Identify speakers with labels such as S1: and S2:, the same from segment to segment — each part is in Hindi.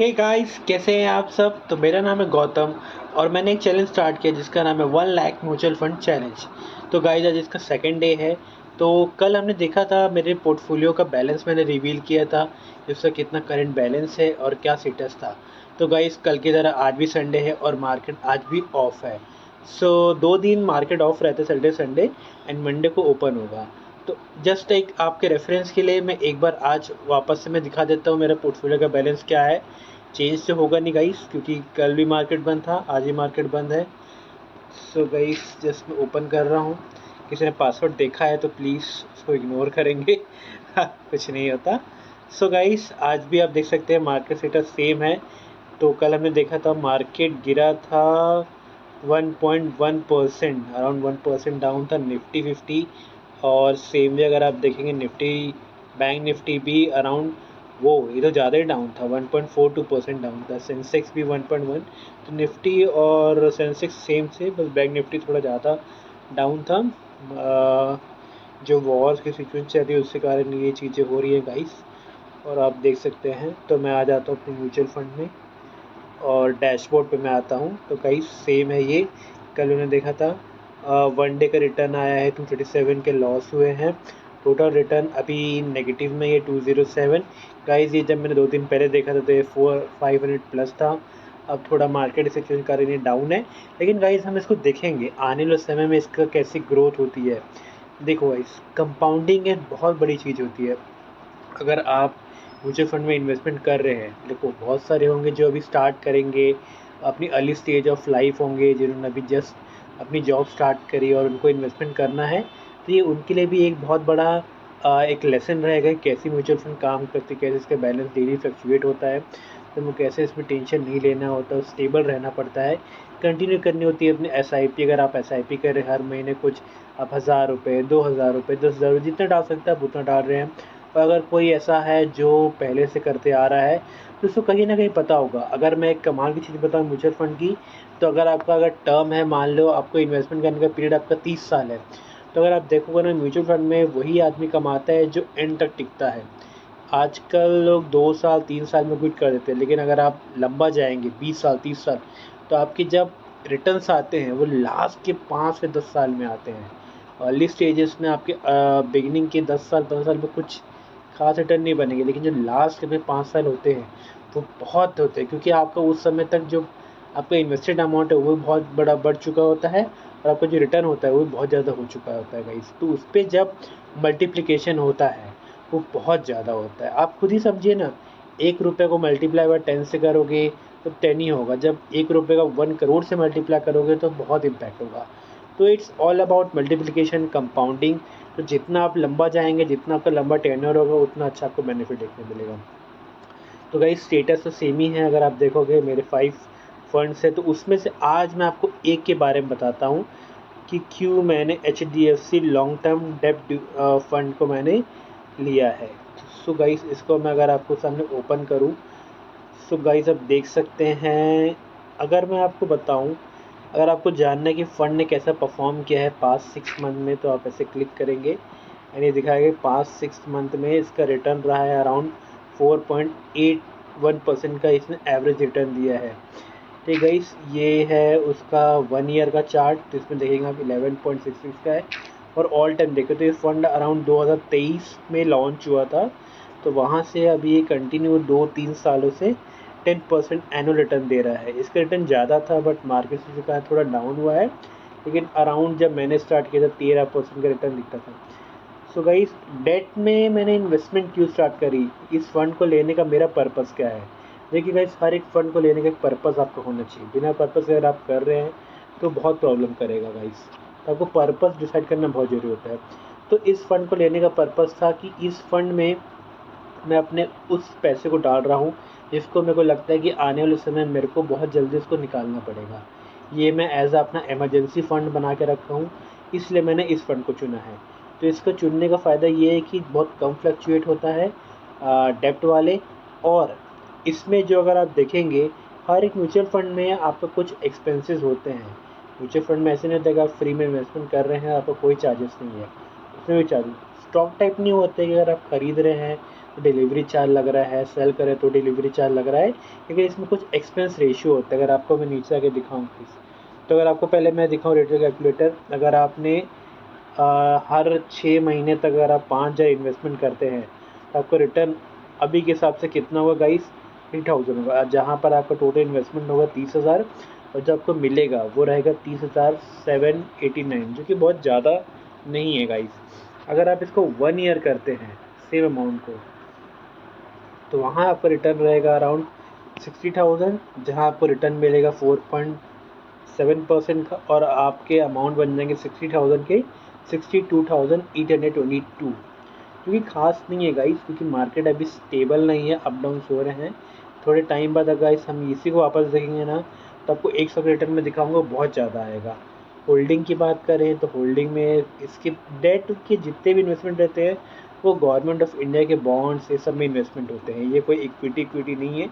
S1: हे गाइस, कैसे हैं आप सब। तो मेरा नाम है गौतम और मैंने एक चैलेंज स्टार्ट किया जिसका नाम है 1 लाख म्यूचुअल फंड चैलेंज। तो गाइस, आज इसका सेकंड डे है। तो कल हमने देखा था मेरे पोर्टफोलियो का बैलेंस मैंने रिवील किया था कि उसका कितना करंट बैलेंस है और क्या स्टेटस था। तो गाइस, कल की तरह आज भी संडे है और मार्केट आज भी ऑफ है। सो 2 दिन मार्केट ऑफ रहता है, सैटरडे संडे, एंड मंडे को ओपन होगा। तो जस्ट एक आपके रेफरेंस के लिए मैं एक बार आज वापस से मैं दिखा देता हूँ मेरा पोर्टफोलियो का बैलेंस क्या है। चेंज तो होगा नहीं गाइस, क्योंकि कल भी मार्केट बंद था, आज ही मार्केट बंद है। सो गाइस, जस्ट मैं ओपन कर रहा हूँ। किसी ने पासवर्ड देखा है तो प्लीज़ उसको इग्नोर करेंगे। कुछ नहीं होता। सो गाइस, आज भी आप देख सकते हैं मार्केट स्टेटस सेम है। तो कल हमने देखा था मार्केट गिरा था 1.1%, अराउंड 1% डाउन था निफ्टी 50। और सेम वे अगर आप देखेंगे निफ्टी, बैंक निफ्टी भी अराउंड, वो ये तो ज़्यादा ही डाउन था, 1.42% डाउन था। सेंसेक्स भी 1.1। तो निफ्टी और सेंसेक्स सेम से, बस बैंक निफ्टी थोड़ा ज़्यादा डाउन था। जो वॉर की सिचुएशन चल रही है उसके कारण ये चीज़ें हो रही है गाइस। और आप देख सकते हैं। तो मैं आ जाता हूँ अपने म्यूचुअल फंड में और डैशबोर्ड पे मैं आता हूँ। तो गाइस, सेम है ये। कल उन्होंने देखा था 1 डे का रिटर्न आया है 237 के, लॉस हुए हैं। टोटल रिटर्न अभी नेगेटिव में ये 207। गाइस, ये जब मैंने 2 दिन पहले देखा था तो ये 500 प्लस था। अब थोड़ा मार्केट सिचुएशन कारण ये डाउन है। लेकिन गाइस, हम इसको देखेंगे आने वाले समय में इसका कैसी ग्रोथ होती है। देखो गाइस, कंपाउंडिंग एक बहुत बड़ी चीज़ होती है। अगर आप म्यूचुअल फंड में इन्वेस्टमेंट कर रहे हैं, देखो बहुत सारे होंगे जो अभी स्टार्ट करेंगे, अपनी अर्ली स्टेज ऑफ लाइफ होंगे, जिन्होंने अभी जस्ट अपनी जॉब स्टार्ट करी और उनको इन्वेस्टमेंट करना है। तो ये उनके लिए भी एक बहुत बड़ा एक लेसन रहेगा कि कैसे म्यूचुअल फंड काम करती है, कैसे इसका बैलेंस डेली फ्लक्चुएट होता है। तो वो कैसे इसमें टेंशन नहीं लेना होता, स्टेबल रहना पड़ता है, कंटिन्यू करनी होती है अपनी SIP। अगर आप SIP कर रहे हैं हर महीने कुछ, आप 1000 रुपये, 2000 रुपये, 10,000, जितना डाल सकते हैं आप उतना डाल रहे हैं। और अगर कोई ऐसा है जो पहले से करते आ रहा है तो उसको कहीं ना कहीं पता होगा। अगर मैं एक कमाल की चीज़ बताऊँ म्यूचुअल फंड की, तो अगर आपका अगर टर्म है, मान लो आपको इन्वेस्टमेंट करने का पीरियड आपका 30 साल है, तो अगर आप देखोगे ना म्यूचुअल फंड में वही आदमी कमाता है जो एंड तक टिकता है। आजकल लोग 2 साल 3 साल में क्विट कर देते हैं, लेकिन अगर आप लंबा जाएंगे 20 साल 30 साल, तो आपके जब रिटर्न्स आते हैं वो लास्ट के 5 से 10 साल में आते हैं। अर्ली स्टेजेस में आपके बिगिनिंग के 10 साल 15 साल में कुछ खास रिटर्न नहीं बनेंगे, लेकिन जो लास्ट के 5 साल होते हैं वो बहुत होते हैं, क्योंकि आपका उस समय तक जो आपका इन्वेस्टेड अमाउंट है वो बहुत बड़ा बढ़ चुका होता है और आपका जो रिटर्न होता है वो बहुत ज़्यादा हो चुका होता है गाइस। तो उस पर जब मल्टीप्लिकेशन होता है वो बहुत ज़्यादा होता है। आप खुद ही समझिए ना, 1 रुपये को मल्टीप्लाई बाय 10 से करोगे तो 10 ही होगा, जब 1 रुपये का 1 करोड़ से मल्टीप्लाई करोगे तो बहुत इम्पैक्ट होगा। तो it's all about multiplication, compounding. तो जितना आप लंबा जाएंगे, जितना आपका लंबा टेन्योर होगा, उतना अच्छा आपको बेनिफिट देखने मिलेगा। तो गाइस, स्टेटस तो सेम ही है। अगर आप देखोगे मेरे 5 फंड्स है, तो उसमें से आज मैं आपको एक के बारे में बताता हूँ कि क्यों मैंने HDFC लॉन्ग टर्म डेब्ट फंड को मैंने लिया है। सो गाइस, इसको मैं अगर आपको सामने ओपन करूँ, सो गाइस आप देख सकते हैं। अगर मैं आपको बताऊं, अगर आपको जानना है कि फ़ंड ने कैसा परफॉर्म किया है पास्ट 6 मंथ में, तो आप ऐसे क्लिक करेंगे एंड ये दिखाएगा पास्ट 6 मंथ में इसका रिटर्न रहा है अराउंड 4.81% का, इसने एवरेज रिटर्न दिया है। ठीक है, ये है उसका 1 ईयर का चार्ट। तो इसमें देखेंगे आप 11.66 का है। और ऑल टाइम देखें तो ये फंड अराउंड 2023 में लॉन्च हुआ था। तो वहाँ से अभी ये कंटिन्यू 2-3 सालों से 10% एनुअल रिटर्न दे रहा है। इसका रिटर्न ज़्यादा था बट मार्केट से जो है थोड़ा डाउन हुआ है, लेकिन अराउंड जब मैंने स्टार्ट किया था 13% का रिटर्न दिखता था। सो गाइस, डेट में मैंने इन्वेस्टमेंट क्यों स्टार्ट करी, इस फंड को लेने का मेरा पर्पस क्या है। देखिए गाइस, हर एक फंड को लेने का एक पर्पस आपका होना चाहिए। बिना पर्पस अगर आप कर रहे हैं तो बहुत प्रॉब्लम करेगा गाइस। तो आपको पर्पस डिसाइड करना बहुत ज़रूरी होता है। तो इस फंड को लेने का पर्पस था कि इस फंड में मैं अपने उस पैसे को डाल रहा हूँ जिसको मेरे को लगता है कि आने वाले समय मेरे को बहुत जल्दी उसको निकालना पड़ेगा। ये मैं एज अपना इमरजेंसी फ़ंड बना के रखा हूँ, इसलिए मैंने इस फ़ंड को चुना है। तो इसको चुनने का फ़ायदा ये है कि बहुत कम फ्लक्चुएट होता है डेप्ट वाले। और इसमें जो अगर आप देखेंगे, हर एक म्यूचुअल फंड में आपका कुछ एक्सपेंसेस होते हैं। म्यूचुअल फंड में ऐसे नहीं होता कि आप फ्री में इन्वेस्टमेंट कर रहे हैं, आपको कोई चार्जेस नहीं है, उसमें भी चार्जेस। स्टॉक टाइप नहीं होते कि अगर आप ख़रीद रहे हैं डिलीवरी चार्ज लग रहा है, सेल करें तो डिलीवरी चार्ज लग रहा है, क्योंकि इसमें कुछ एक्सपेंस रेशियो होता है। अगर आपको मैं नीचे आके दिखाऊँ प्लीज़, तो अगर आपको पहले मैं दिखाऊँ रेट कैलकुलेटर, अगर आपने हर 6 महीने तक अगर आप 5,000 इन्वेस्टमेंट करते हैं तो आपको रिटर्न अभी के हिसाब से कितना होगा गाइस, 3000 होगा। जहाँ पर आपका टोटल इन्वेस्टमेंट होगा 30,000, और जो आपको मिलेगा वो रहेगा 30,789, जो कि बहुत ज़्यादा नहीं है गाइस। अगर आप इसको 1 ईयर करते हैं सेम अमाउंट को, तो वहाँ आपका रिटर्न रहेगा अराउंड 60,000, जहाँ आपको रिटर्न मिलेगा 4.7% का, और आपके अमाउंट बन जाएंगे 60,000 के 62,822, क्योंकि खास नहीं है गाइस, क्योंकि मार्केट अभी स्टेबल नहीं है, अप डाउन हो रहे हैं। थोड़े टाइम बाद अगर गाइस हम इसी को वापस देखेंगे ना, तो आपको 100 के रिटर्न में दिखाऊंगा बहुत ज़्यादा आएगा। होल्डिंग की बात करें तो होल्डिंग में इसके डेट के जितने भी इन्वेस्टमेंट रहते हैं वो गवर्नमेंट ऑफ इंडिया के बॉन्ड्स, ये सब में इन्वेस्टमेंट होते हैं। ये कोई इक्विटी नहीं है,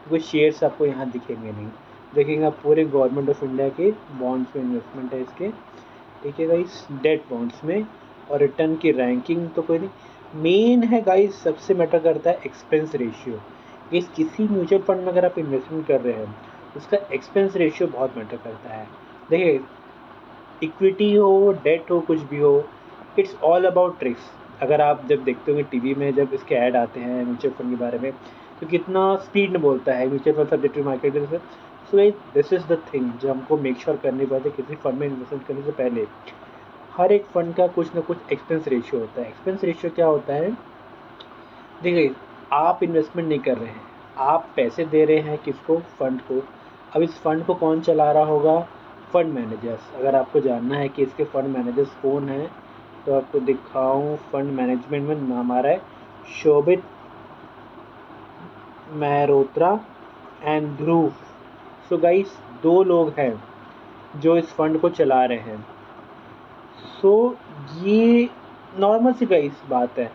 S1: कोई शेयर्स आपको यहाँ दिखेंगे नहीं, देखेंगे आप पूरे गवर्नमेंट ऑफ इंडिया के बॉन्ड्स में इन्वेस्टमेंट है इसके, ठीक है गाइस, डेट बॉन्ड्स में। और रिटर्न की रैंकिंग तो कोई नहीं, मेन है गाइस, सबसे मैटर करता है एक्सपेंस रेशियो। इस किसी म्यूचुअल फंड में अगर आप इन्वेस्टमेंट कर रहे हैं, उसका एक्सपेंस रेशियो बहुत मैटर करता है। देखिए, इक्विटी हो, डेट हो, कुछ भी हो, इट्स ऑल अबाउट ट्रिक्स। अगर आप जब देखते होंगे टीवी में जब इसके ऐड आते हैं म्यूचुअल फंड के बारे में, तो कितना स्पीड में बोलता है mutual fund subject to market. So this is the thing जो हमको मेक श्योर करनी पड़ती है किसी फंड में इन्वेस्टमेंट करने से पहले। हर एक फंड का कुछ ना कुछ एक्सपेंस रेशियो होता है। एक्सपेंस रेशियो क्या होता है, देखिए, आप इन्वेस्टमेंट नहीं कर रहे हैं, आप पैसे दे रहे हैं किसको, फंड को। अब इस फंड को कौन चला रहा होगा, फंड मैनेजर्स। अगर आपको जानना है कि इसके फंड मैनेजर्स कौन हैं, तो आपको दिखाऊं, फंड मैनेजमेंट में नाम आ रहा है Shobhit Mehrotra and Dhruv. So guys, 2 लोग हैं जो इस फंड को चला रहे हैं। सो ये नॉर्मल सी गाइस बात है।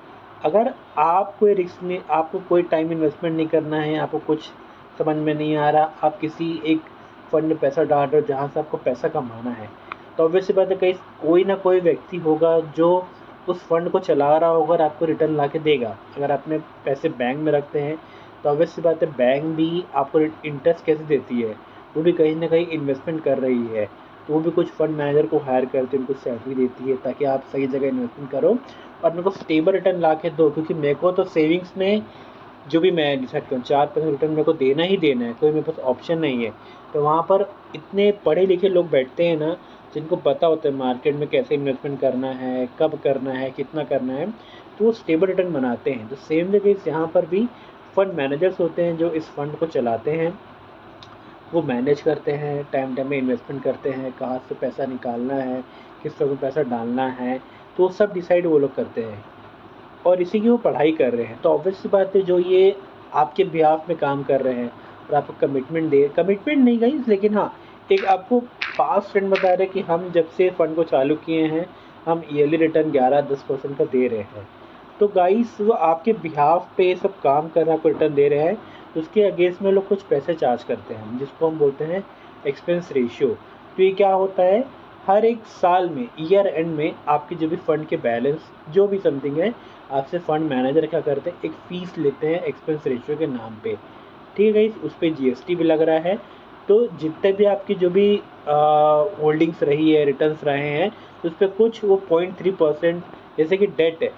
S1: अगर आप कोई रिस्क में, आपको कोई टाइम इन्वेस्टमेंट नहीं करना है, आपको कुछ समझ में नहीं आ रहा, आप किसी एक फंड में पैसा डाल रहे हो जहाँ से आपको पैसा कमाना है, तो ऑब्वियस सी बात है कहीं कोई ना कोई व्यक्ति होगा जो उस फंड को चला रहा होगा और आपको रिटर्न ला के देगा। अगर आपने पैसे बैंक में रखते हैं तो ऑब्वियस सी बात है बैंक भी आपको इंटरेस्ट कैसे देती है, वो भी कहीं ना कहीं इन्वेस्टमेंट कर रही है, तो वो भी कुछ फंड मैनेजर को हायर करती है, उनको सैलरी देती है ताकि आप सही जगह इन्वेस्टमेंट करो और मेरे को स्टेबल रिटर्न ला के दो। क्योंकि मेरे को तो सेविंग्स में जो भी मैं डिसाइड करूँ 4% रिटर्न मेरे को देना ही देना है, कोई मेरे पास ऑप्शन नहीं है। तो वहाँ पर इतने पढ़े लिखे लोग बैठते हैं ना, जिनको पता होता है मार्केट में कैसे इन्वेस्टमेंट करना है, कब करना है, कितना करना है, तो वो स्टेबल रिटर्न बनाते हैं। तो सेम वे केस यहाँ पर भी फंड मैनेजर्स होते हैं जो इस फंड को चलाते हैं, वो मैनेज करते हैं, टाइम टाइम में इन्वेस्टमेंट करते हैं, कहाँ से पैसा निकालना है, किस तरह में पैसा डालना है, तो वो सब डिसाइड वो लोग करते हैं और इसी की वो पढ़ाई कर रहे हैं। तो ऑब्वियस सी बात है जो ये आपके बिहाफ में काम कर रहे हैं और आपको कमिटमेंट नहीं गई, लेकिन हाँ, एक आपको पास फ्रेंड बता रहे हैं कि हम जब से फंड को चालू किए हैं हम ईयरली रिटर्न 11-10% का दे रहे हैं। तो गाइस, वो आपके बिहाफ पे सब काम कर रहा है, आपको रिटर्न दे रहे हैं, तो उसके अगेंस्ट में लोग कुछ पैसे चार्ज करते हैं जिसको हम बोलते हैं एक्सपेंस रेशियो। तो ये क्या होता है, हर एक साल में ईयर एंड में आपके जो भी फंड के बैलेंस जो भी समथिंग है, आपसे फंड मैनेजर क्या करते हैं, एक फ़ीस लेते हैं एक्सपेंस रेशियो के नाम पे, ठीक है। उस पर जीएसटी भी लग रहा है। तो जितने भी आपकी जो भी होल्डिंग्स रही है, रिटर्न्स रहे हैं, तो उस पर कुछ वो 0.3%, जैसे कि डेट है,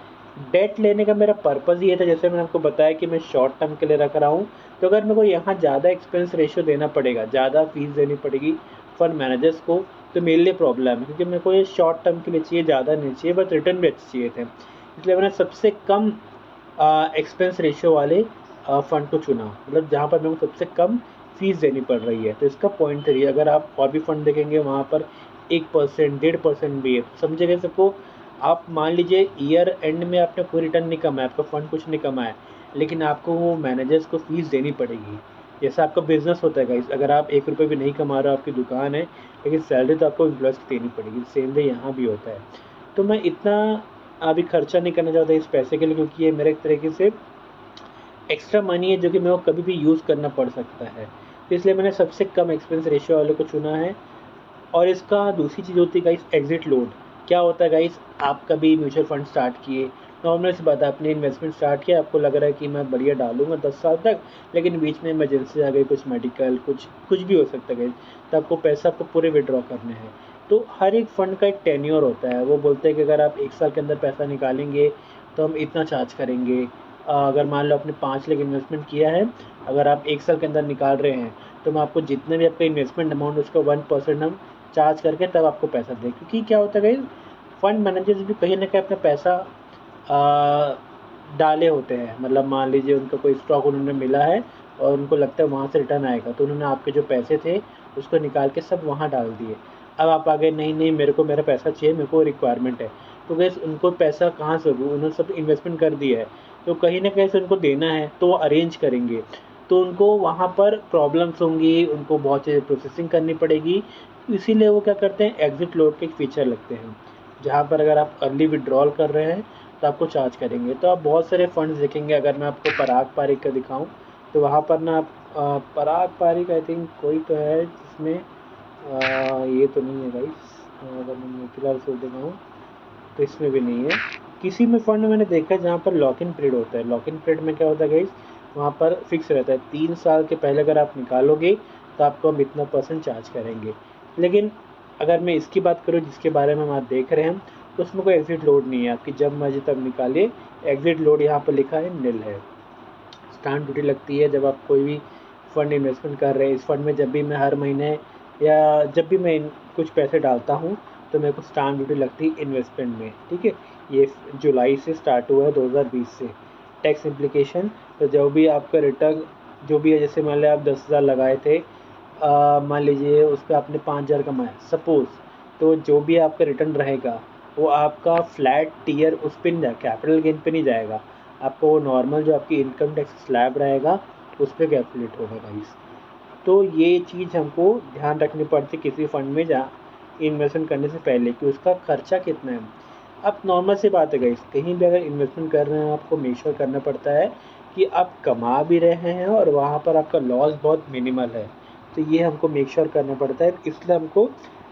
S1: डेट लेने का मेरा पर्पज़ ये था, जैसे मैंने आपको बताया कि मैं शॉर्ट टर्म के लिए रख रहा हूँ, तो अगर मेरे को यहाँ ज़्यादा एक्सपेंस रेशियो देना पड़ेगा, ज़्यादा फीस देनी पड़ेगी फंड मैनेजर्स को, तो मेरे लिए प्रॉब्लम है, क्योंकि मेरे को ये शॉर्ट टर्म के लिए चाहिए, ज़्यादा नहीं चाहिए, बस रिटर्न भी अच्छे चाहिए थे। इसलिए मैंने सबसे कम एक्सपेंस रेशियो वाले फ़ंड को चुना, मतलब जहाँ पर मेरे को सबसे कम फीस देनी पड़ रही है। तो इसका 0.3, अगर आप और भी फंड देखेंगे वहाँ पर 1%, 1.5% भी है, तो समझेंगे सबको। आप मान लीजिए ईयर एंड में आपने कोई रिटर्न नहीं कमाया, आपका फंड कुछ नहीं कमाया, लेकिन आपको वो मैनेजर्स को फीस देनी पड़ेगी। जैसा आपका बिजनेस होता है गाइस, अगर आप 1 रुपये भी नहीं कमा रहे हो, आपकी दुकान है, लेकिन सैलरी तो आपको एम्प्लॉयज़ को देनी पड़ेगी। सेम वे यहाँ भी होता है। तो मैं इतना अभी खर्चा नहीं करना चाहता इस पैसे के लिए, क्योंकि ये मेरे एक तरीके से एक्स्ट्रा मनी है जो कि मेरे को कभी भी यूज़ करना पड़ सकता है। तो इसलिए मैंने सबसे कम एक्सपेंस रेशियो वाले को चुना है। और इसका दूसरी चीज़ होती है गाइस, एग्ज़िट लोड। क्या होता है गाइस, आप कभी म्यूचुअल फंड स्टार्ट किए, नॉर्मल सी बात है, आपने इन्वेस्टमेंट स्टार्ट किया, आपको लग रहा है कि मैं बढ़िया डालूंगा 10 साल तक, लेकिन बीच में इमरजेंसी आ गई, कुछ मेडिकल, कुछ भी हो सकता है, तो आपको पैसा आपको पूरे विड्रॉ करने हैं। तो हर एक फ़ंड का एक टेन्योर होता है, वो बोलते हैं कि अगर आप 1 साल के अंदर पैसा निकालेंगे तो हम इतना चार्ज करेंगे। अगर मान लो आपने 5 लाख इन्वेस्टमेंट किया है, अगर आप 1 साल के अंदर निकाल रहे हैं, तो हम आपको जितने भी आपका इन्वेस्टमेंट अमाउंट उसका 1% हम चार्ज करके तब आपको पैसा दें। क्योंकि क्या होता है, फंड मैनेजर्स भी कहीं ना कहीं अपना पैसा डाले होते हैं। मतलब मान लीजिए उनका कोई स्टॉक उन्होंने मिला है और उनको लगता है वहाँ से रिटर्न आएगा, तो उन्होंने आपके जो पैसे थे उसको निकाल के सब वहाँ डाल दिए। अब आप आ गए, नहीं नहीं मेरे को मेरा पैसा चाहिए, मेरे को रिक्वायरमेंट है, तो गैस उनको पैसा कहाँ से होगा, उन्होंने सब इन्वेस्टमेंट कर दिया है, तो कहीं ना कहीं से उनको देना है, तो वो अरेंज करेंगे, तो उनको वहाँ पर प्रॉब्लम्स होंगी, उनको बहुत चीज़ें प्रोसेसिंग करनी पड़ेगी। इसीलिए वो क्या करते हैं, एग्जिट लोड के एक फीचर लगते हैं, जहाँ पर अगर आप अर्ली विड्रॉल कर रहे हैं तो आपको चार्ज करेंगे। तो आप बहुत सारे फंड्स देखेंगे। अगर मैं आपको पराग पारिक का दिखाऊं, तो वहाँ पर ना पराग पारिक आई थिंक कोई तो है जिसमें ये तो नहीं है गाइस। अगर मैं म्यूचुअल से दिखाऊँ तो इसमें भी नहीं है। किसी में फ़ंड मैंने देखा है जहाँ पर लॉक इन पीरियड होता है। लॉक इन पीरियड में क्या होता है गाइस, वहाँ पर फिक्स रहता है 3 साल के पहले अगर आप निकालोगे तो आपको हम इतना % चार्ज करेंगे। लेकिन अगर मैं इसकी बात करूँ जिसके बारे में हम आज देख रहे हैं, तो उसमें कोई एग्जिट लोड नहीं है, आपकी जब मर्जी तब निकालिए। एग्जिट लोड यहाँ पर लिखा है निल है। स्टाम्प ड्यूटी लगती है जब आप कोई भी फ़ंड इन्वेस्टमेंट कर रहे हैं। इस फंड में जब भी मैं हर महीने या जब भी मैं कुछ पैसे डालता हूँ, तो मेरे को स्टाम्प ड्यूटी लगती है इन्वेस्टमेंट में, ठीक है। ये जुलाई से स्टार्ट हुआ है, 2020 से। टैक्स इम्प्लीकेशन, तो जो भी आपका रिटर्न जो भी है, जैसे मान लिया आप 10,000 लगाए थे, मान लीजिए उस पर आपने 5,000 कमाया सपोज़, तो जो भी आपका रिटर्न रहेगा वो आपका फ्लैट टीयर उस पर नहीं जाएगा, कैपिटल गेन पे नहीं जाएगा, आपको वो नॉर्मल जो आपकी इनकम टैक्स स्लैब रहेगा उस पर कैलकुलेट होगा गाइस। तो ये चीज़ हमको ध्यान रखनी पड़ती है किसी फंड में जहाँ इन्वेस्टमेंट करने से पहले, कि उसका खर्चा कितना है। अब नॉर्मल सी बात है गाइस, कहीं भी अगर इन्वेस्टमेंट कर रहे हैं आपको मेक श्योर करना पड़ता है कि आप कमा भी रहे हैं और वहाँ पर आपका लॉस बहुत मिनिमल है। तो ये हमको मेक श्योर करना पड़ता है, इसलिए हमको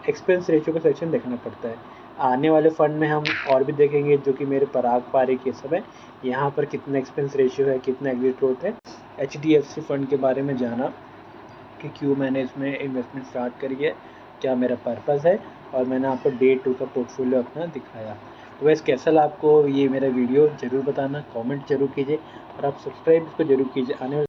S1: एक्सपेंस रेशियो का सेक्शन देखना पड़ता है। आने वाले फंड में हम और भी देखेंगे, जो कि मेरे पराग पारिक ये सब है, यहाँ पर कितना एक्सपेंस रेशियो है, कितना एग्जिट ग्रोथ है। HDFC फंड के बारे में जाना कि क्यों मैंने इसमें इन्वेस्टमेंट स्टार्ट करी है, क्या मेरा पर्पज़ है, और मैंने आपको डे 2 का पोर्टफोलियो अपना दिखाया। तो वैसे कैसा लगा आपको ये मेरा वीडियो, ज़रूर बताना, कमेंट ज़रूर कीजिए और आप सब्सक्राइब इसको ज़रूर कीजिए। आने